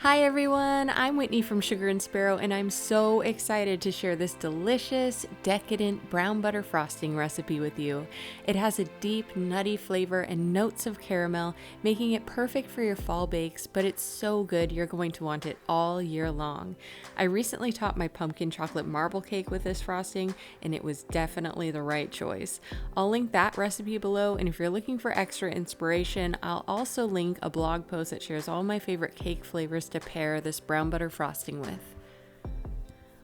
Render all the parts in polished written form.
Hi everyone, I'm Whitney from Sugar and Sparrow, and I'm so excited to share this delicious, decadent brown butter frosting recipe with you. It has a deep, nutty flavor and notes of caramel, making it perfect for your fall bakes, but it's so good you're going to want it all year long. I recently topped my pumpkin chocolate marble cake with this frosting, and it was definitely the right choice. I'll link that recipe below, and if you're looking for extra inspiration, I'll also link a blog post that shares all my favorite cake flavors to pair this brown butter frosting with.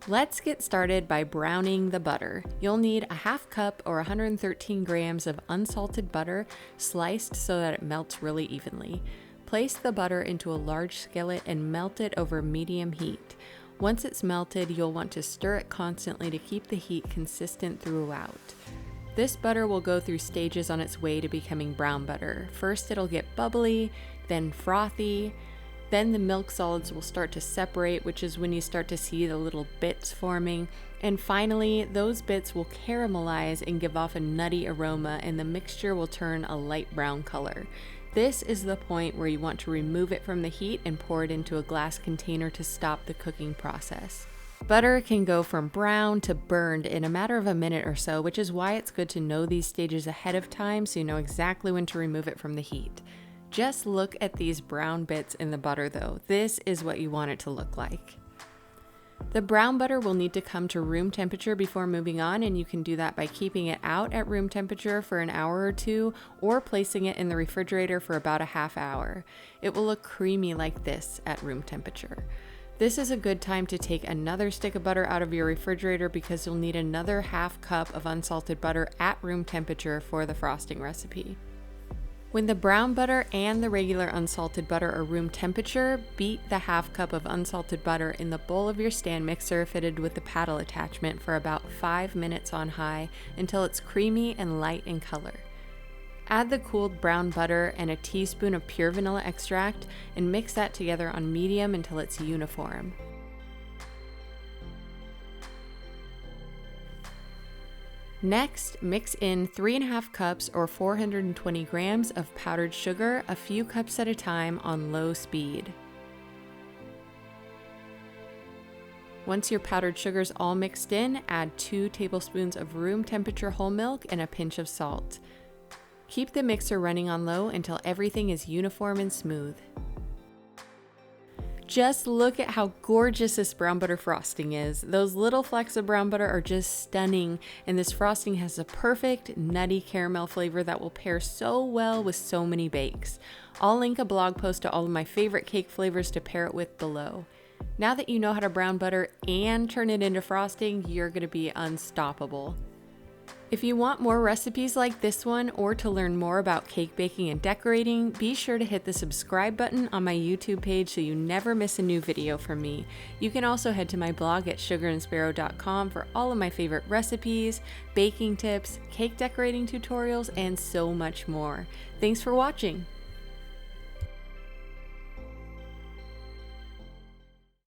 Let's get started by browning the butter. You'll need a half cup or 113 grams of unsalted butter sliced so that it melts really evenly. Place the butter into a large skillet and melt it over medium heat. Once it's melted, you'll want to stir it constantly to keep the heat consistent throughout. This butter will go through stages on its way to becoming brown butter. First, it'll get bubbly, then frothy. Then the milk solids will start to separate, which is when you start to see the little bits forming. And finally, those bits will caramelize and give off a nutty aroma, and the mixture will turn a light brown color. This is the point where you want to remove it from the heat and pour it into a glass container to stop the cooking process. Butter can go from brown to burned in a matter of a minute or so, which is why it's good to know these stages ahead of time so you know exactly when to remove it from the heat. Just look at these brown bits in the butter though. This is what you want it to look like. The brown butter will need to come to room temperature before moving on, and you can do that by keeping it out at room temperature for an hour or two or placing it in the refrigerator for about a half hour. It will look creamy like this at room temperature. This is a good time to take another stick of butter out of your refrigerator because you'll need another half cup of unsalted butter at room temperature for the frosting recipe. When the brown butter and the regular unsalted butter are room temperature, beat the half cup of unsalted butter in the bowl of your stand mixer fitted with the paddle attachment for about 5 minutes on high until it's creamy and light in color. Add the cooled brown butter and a teaspoon of pure vanilla extract and mix that together on medium until it's uniform. Next, mix in 3.5 cups or 420 grams of powdered sugar, a few cups at a time on low speed. Once your powdered sugar's all mixed in, add 2 tablespoons of room temperature whole milk and a pinch of salt. Keep the mixer running on low until everything is uniform and smooth. Just look at how gorgeous this brown butter frosting is. Those little flecks of brown butter are just stunning, and this frosting has a perfect nutty caramel flavor that will pair so well with so many bakes. I'll link a blog post to all of my favorite cake flavors to pair it with below. Now that you know how to brown butter and turn it into frosting, you're going to be unstoppable. If you want more recipes like this one or to learn more about cake baking and decorating, be sure to hit the subscribe button on my YouTube page so you never miss a new video from me. You can also head to my blog at sugarandsparrow.com for all of my favorite recipes, baking tips, cake decorating tutorials, and so much more. Thanks for watching!